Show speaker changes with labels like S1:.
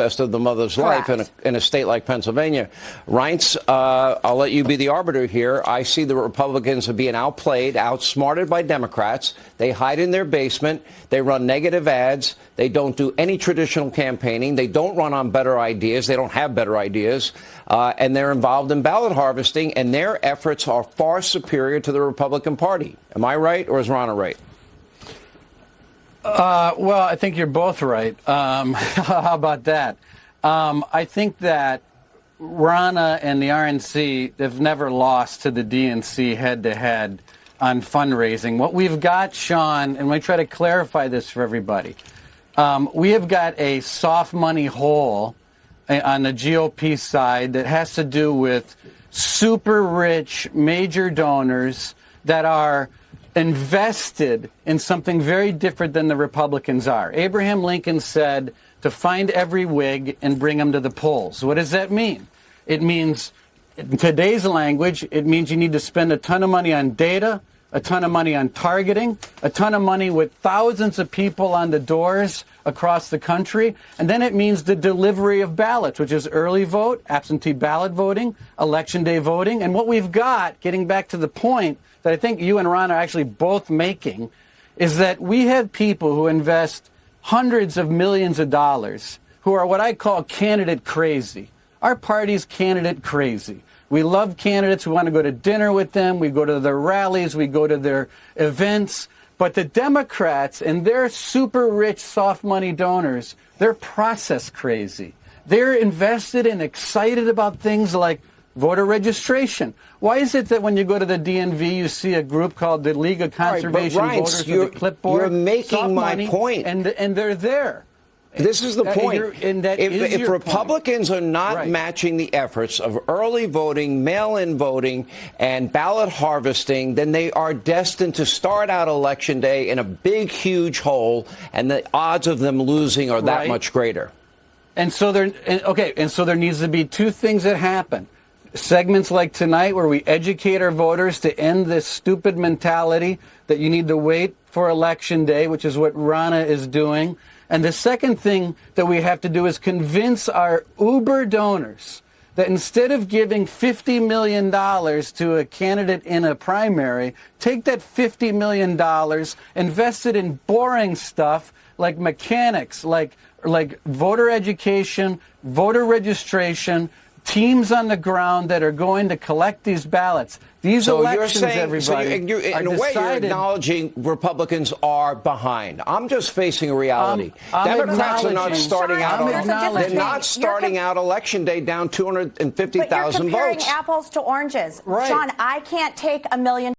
S1: best of the mother's life in a state like Pennsylvania. Reince, I'll let you be the arbiter here. I see the Republicans are being outplayed, outsmarted by Democrats. They hide in their basement. They run negative ads. They don't do any traditional campaigning. They don't run on better ideas. They don't have better ideas. And they're involved in ballot harvesting, and their efforts are far superior to the Republican Party. Am I right, or is Ronna right?
S2: Well, I think you're both right. How about that? I think that Ronna and the RNC have never lost to the DNC head-to-head on fundraising. What we've got, Sean, and we try to clarify this for everybody, we have got a soft money hole on the GOP side that has to do with super rich major donors that are invested in something very different than the Republicans are. Abraham Lincoln said to find every Whig and bring them to the polls. What does that mean? It means, in today's language, it means you need to spend a ton of money on data, a ton of money on targeting, a ton of money with thousands of people on the doors across the country. And then it means the delivery of ballots, which is early vote, absentee ballot voting, election day voting. And what we've got, getting back to the point that I think you and Ron are actually both making, is that we have people who invest hundreds of millions of dollars who are what I call candidate crazy. Our party's candidate crazy. We love candidates. We want to go to dinner with them. We go to their rallies. We go to their events. But the Democrats and their super rich soft money donors, they're process crazy. They're invested and excited about things like voter registration. Why is it that when you go to the DMV, you see a group called the League of Conservation Voters with a clipboard?
S1: You're making my point.
S2: And they're there.
S1: This is the point. If Republicans are not
S2: right.
S1: matching the efforts of early voting, mail-in voting, and ballot harvesting, then they are destined to start out Election Day in a big, huge hole, and the odds of them losing are that
S2: right.
S1: much greater.
S2: And so there needs to be two things that happen. Segments like tonight where we educate our voters to end this stupid mentality that you need to wait for Election Day, which is what Ronna is doing. And the second thing that we have to do is convince our Uber donors that instead of giving $50 million to a candidate in a primary, take that $50 million, invest it in boring stuff like mechanics, like voter education, voter registration, teams on the ground that are going to collect these ballots. These elections, everybody,
S1: in a way, you're acknowledging Republicans are behind. I'm just facing a reality. Democrats are not starting out. They're not starting out Election Day down 250,000 votes.
S3: But you're comparing apples to oranges.
S2: Right.
S3: Sean, I can't take $1 million